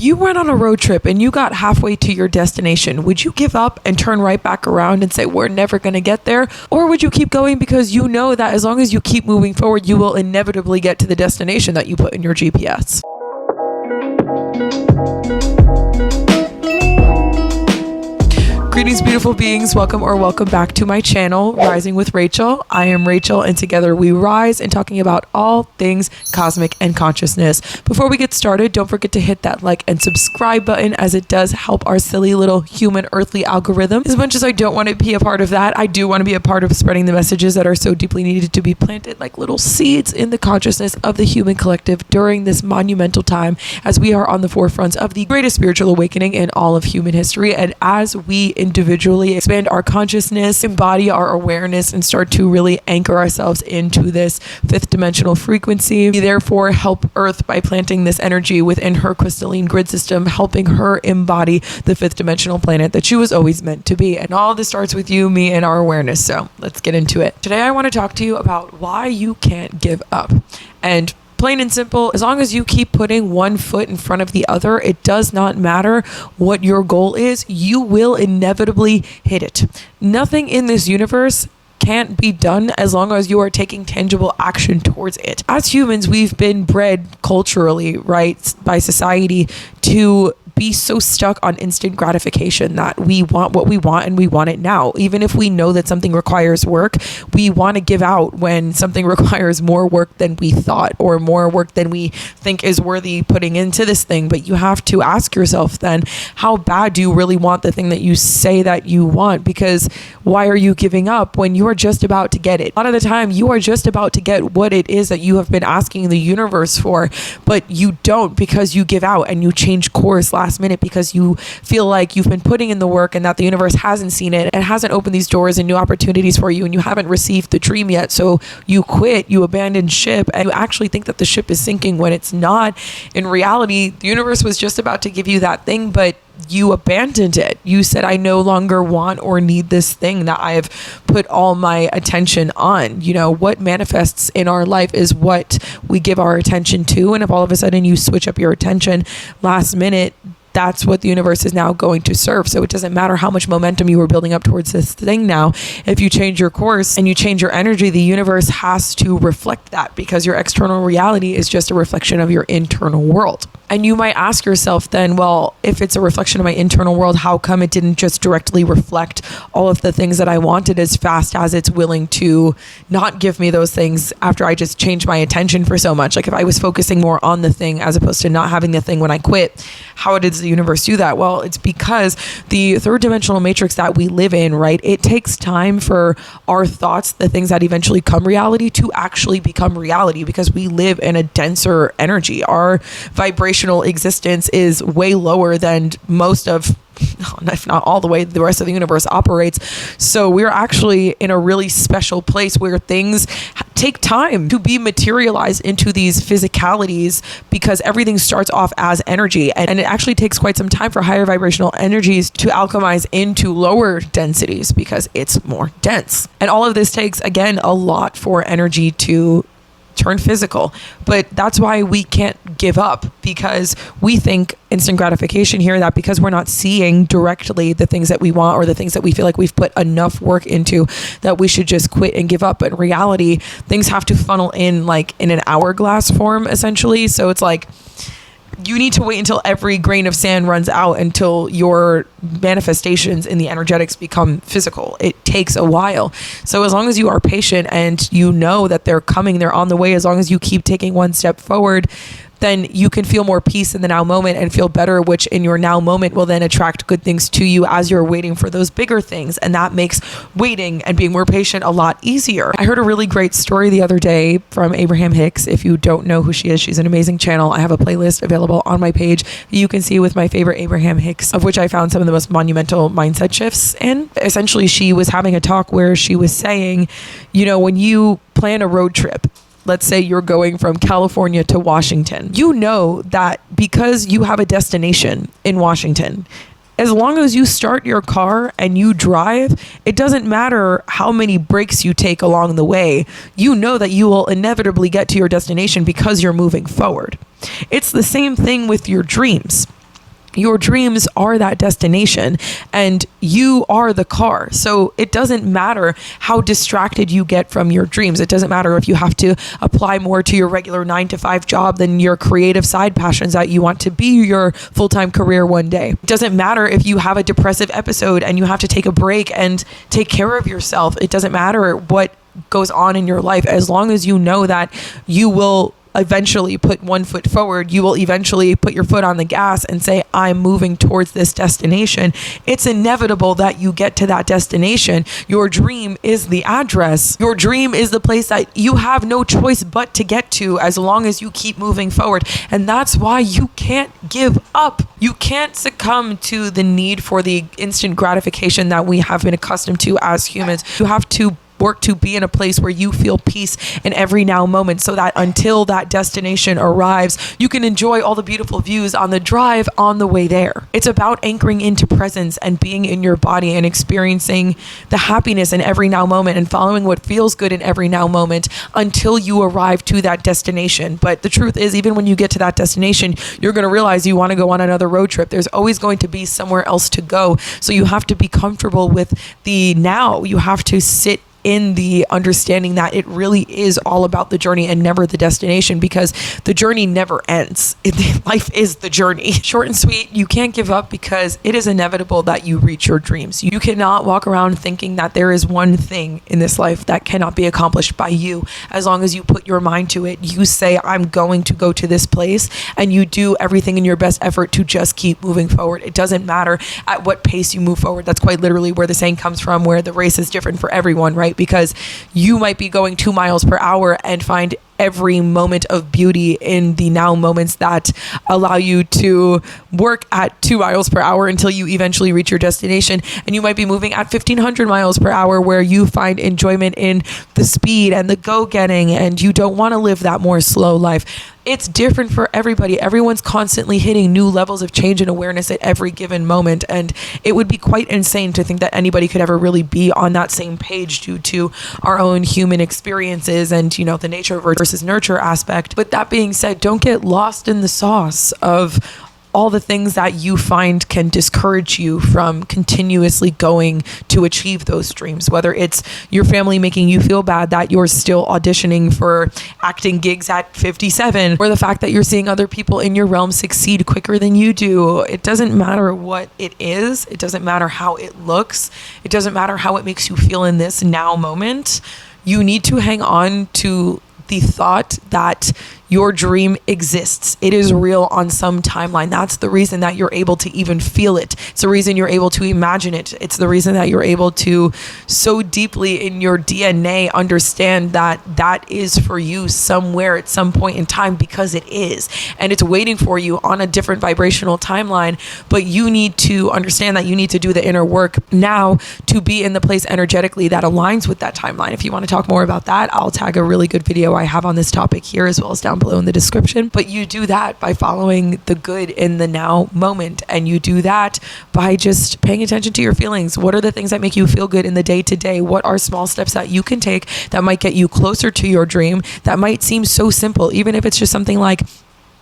you went on a road trip and you got halfway to your destination, would you give up and turn right back around and say, we're never going to get there? Or would you keep going because you know that as long as you keep moving forward, you will inevitably get to the destination that you put in your GPS? Greetings, beautiful beings. Welcome back to my channel, Rising with Rachel. I am Rachel, and together we rise in talking about all things cosmic and consciousness. Before we get started, don't forget to hit that like and subscribe button, as it does help our silly little human earthly algorithm. As much as I don't want to be a part of that, I do want to be a part of spreading the messages that are so deeply needed to be planted like little seeds in the consciousness of the human collective during this monumental time, as we are on the forefront of the greatest spiritual awakening in all of human history. And as we individually expand our consciousness, embody our awareness, and start to really anchor ourselves into this fifth dimensional frequency, we therefore help Earth by planting this energy within her crystalline grid system, helping her embody the fifth dimensional planet that she was always meant to be. And all this starts with you, me, and our awareness. So let's get into it. Today I want to talk to you about why you can't give up. And plain and simple, as long as you keep putting one foot in front of the other, it does not matter what your goal is, you will inevitably hit it. Nothing in this universe can't be done as long as you are taking tangible action towards it. As humans, we've been bred culturally, right, by society to be so stuck on instant gratification that we want what we want and we want it now. Even if we know that something requires work, we want to give out when something requires more work than we thought, or more work than we think is worthy putting into this thing. But you have to ask yourself then, how bad do you really want the thing that you say that you want? Because why are you giving up when you are just about to get it? A lot of the time you are just about to get what it is that you have been asking the universe for, but you don't, because you give out and you change course last minute because you feel like you've been putting in the work and that the universe hasn't seen it and hasn't opened these doors and new opportunities for you, and you haven't received the dream yet. So you quit, you abandon ship, and you actually think that the ship is sinking when it's not. In reality, the universe was just about to give you that thing, but you abandoned it. You said, I no longer want or need this thing that I have put all my attention on. You know, what manifests in our life is what we give our attention to. And if all of a sudden you switch up your attention last minute, that's what the universe is now going to serve. So it doesn't matter how much momentum you were building up towards this thing now. If you change your course and you change your energy, the universe has to reflect that, because your external reality is just a reflection of your internal world. And you might ask yourself then, well, if it's a reflection of my internal world, how come it didn't just directly reflect all of the things that I wanted as fast as it's willing to not give me those things after I just changed my attention for so much? Like if I was focusing more on the thing as opposed to not having the thing when I quit, how does the universe do that? Well, it's because the third dimensional matrix that we live in, right? It takes time for our thoughts, the things that eventually come reality, to actually become reality, because we live in a denser energy. Our vibration existence is way lower than most of, if not all the way, the rest of the universe operates. So we're actually in a really special place where things take time to be materialized into these physicalities, because everything starts off as energy, and it actually takes quite some time for higher vibrational energies to alchemize into lower densities because it's more dense. And all of this takes, again, a lot for energy to turn physical. But that's why we can't give up, because we think instant gratification here, that because we're not seeing directly the things that we want or the things that we feel like we've put enough work into, that we should just quit and give up. But in reality, things have to funnel in like in an hourglass form, essentially. So it's like you need to wait until every grain of sand runs out until your manifestations in the energetics become physical. It takes a while. So as long as you are patient and you know that they're coming, they're on the way, as long as you keep taking one step forward, then you can feel more peace in the now moment and feel better, which in your now moment will then attract good things to you as you're waiting for those bigger things. And that makes waiting and being more patient a lot easier. I heard a really great story the other day from Abraham Hicks. If you don't know who she is, she's an amazing channel. I have a playlist available on my page you can see with my favorite Abraham Hicks, of which I found some of the most monumental mindset shifts. And essentially she was having a talk where she was saying, you know, when you plan a road trip, let's say you're going from California to Washington, you know that because you have a destination in Washington, as long as you start your car and you drive, it doesn't matter how many breaks you take along the way. You know that you will inevitably get to your destination because you're moving forward. It's the same thing with your dreams. Your dreams are that destination and you are the car. So it doesn't matter how distracted you get from your dreams. It doesn't matter if you have to apply more to your regular 9-to-5 job than your creative side passions that you want to be your full-time career one day. It doesn't matter if you have a depressive episode and you have to take a break and take care of yourself. It doesn't matter what goes on in your life, as long as you know that you will eventually put one foot forward, you will eventually put your foot on the gas and say, I'm moving towards this destination. It's inevitable that you get to that destination. Your dream is the address. Your dream is the place that you have no choice but to get to as long as you keep moving forward. And that's why you can't give up. You can't succumb to the need for the instant gratification that we have been accustomed to as humans. You have to work to be in a place where you feel peace in every now moment, so that until that destination arrives, you can enjoy all the beautiful views on the drive on the way there. It's about anchoring into presence and being in your body and experiencing the happiness in every now moment and following what feels good in every now moment until you arrive to that destination. But the truth is, even when you get to that destination, you're going to realize you want to go on another road trip. There's always going to be somewhere else to go. So you have to be comfortable with the now. You have to sit in the understanding that it really is all about the journey and never the destination, because the journey never ends. Life is the journey. Short and sweet, you can't give up because it is inevitable that you reach your dreams. You cannot walk around thinking that there is one thing in this life that cannot be accomplished by you. As long as you put your mind to it, you say, I'm going to go to this place, and you do everything in your best effort to just keep moving forward. It doesn't matter at what pace you move forward. That's quite literally where the saying comes from, where the race is different for everyone, right? Because you might be going 2 miles per hour and find every moment of beauty in the now moments that allow you to work at 2 miles per hour until you eventually reach your destination. And you might be moving at 1,500 miles per hour, where you find enjoyment in the speed and the go-getting, and you don't want to live that more slow life. It's different for everybody. Everyone's constantly hitting new levels of change and awareness at every given moment. And it would be quite insane to think that anybody could ever really be on that same page due to our own human experiences and, you know, the nature versus nurture aspect. But that being said, don't get lost in the sauce of all the things that you find can discourage you from continuously going to achieve those dreams, whether it's your family making you feel bad that you're still auditioning for acting gigs at 57, or the fact that you're seeing other people in your realm succeed quicker than you do. It doesn't matter what it is. It doesn't matter how it looks. It doesn't matter how it makes you feel in this now moment. You need to hang on to the thought that your dream exists. It is real on some timeline. That's the reason that you're able to even feel it. It's the reason you're able to imagine it. It's the reason that you're able to so deeply in your DNA understand that that is for you somewhere at some point in time, because it is. And it's waiting for you on a different vibrational timeline. But you need to understand that you need to do the inner work now to be in the place energetically that aligns with that timeline. If you want to talk more about that, I'll tag a really good video I have on this topic here, as well as down below in the description. But you do that by following the good in the now moment, and you do that by just paying attention to your feelings. What are the things that make you feel good in the day to day? What are small steps that you can take that might get you closer to your dream, that might seem so simple, even if it's just something like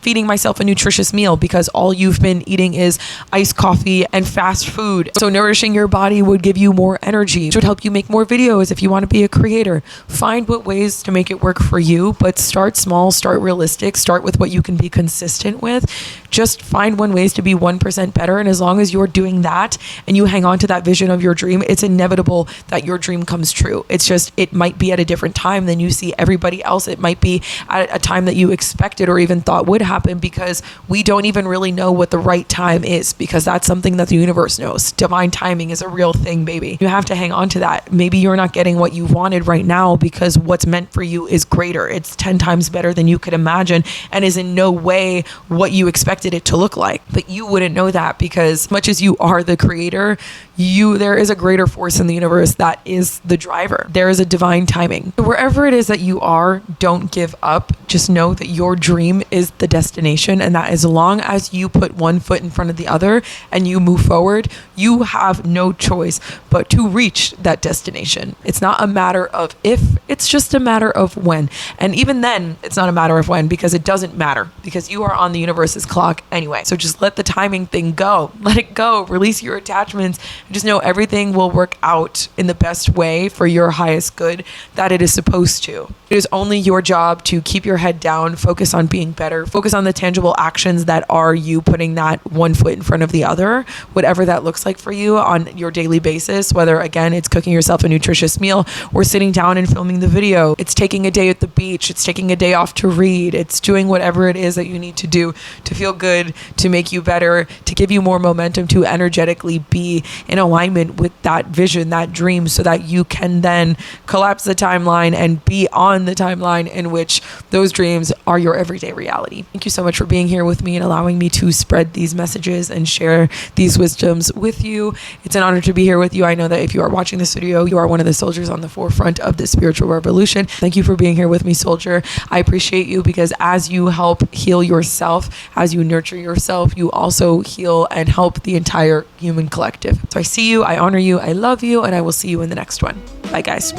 feeding myself a nutritious meal because all you've been eating is iced coffee and fast food. So nourishing your body would give you more energy, which would help you make more videos if you want to be a creator. Find what ways to make it work for you, but start small, start realistic, start with what you can be consistent with. Just find ways to be 1% better. And as long as you're doing that and you hang on to that vision of your dream, it's inevitable that your dream comes true. It's just, it might be at a different time than you see everybody else. It might be at a time that you expected or even thought would happen, because we don't even really know what the right time is, because that's something that the universe knows. Divine timing is a real thing, baby. You have to hang on to that. Maybe you're not getting what you wanted right now because what's meant for you is greater. It's 10 times better than you could imagine and is in no way what you expected it to look like. But you wouldn't know that, because much as you are the creator, there is a greater force in the universe that is the driver. There is a divine timing. Wherever it is that you are, don't give up. Just know that your dream is the destination, and that as long as you put one foot in front of the other and you move forward, you have no choice but to reach that destination. It's not a matter of if, it's just a matter of when. And even then, it's not a matter of when, because it doesn't matter, because you are on the universe's clock anyway. So just let the timing thing go. Let it go. Release your attachments. Just know everything will work out in the best way for your highest good that it is supposed to. It is only your job to keep your head down, focus on being better, focus on the tangible actions that are you putting that one foot in front of the other, whatever that looks like for you on your daily basis, whether again, it's cooking yourself a nutritious meal or sitting down and filming the video. It's taking a day at the beach. It's taking a day off to read. It's doing whatever it is that you need to do to feel good, to make you better, to give you more momentum, to energetically be in alignment with that vision, that dream, so that you can then collapse the timeline and be on the timeline in which those dreams are your everyday reality. Thank you so much for being here with me and allowing me to spread these messages and share these wisdoms with you. It's an honor to be here with you. I know that if you are watching this video, you are one of the soldiers on the forefront of this spiritual revolution. Thank you for being here with me, soldier. I appreciate you, because as you help heal yourself, as you nurture yourself, you also heal and help the entire human collective. So I see you, I honor you, I love you, and I will see you in the next one. Bye, guys.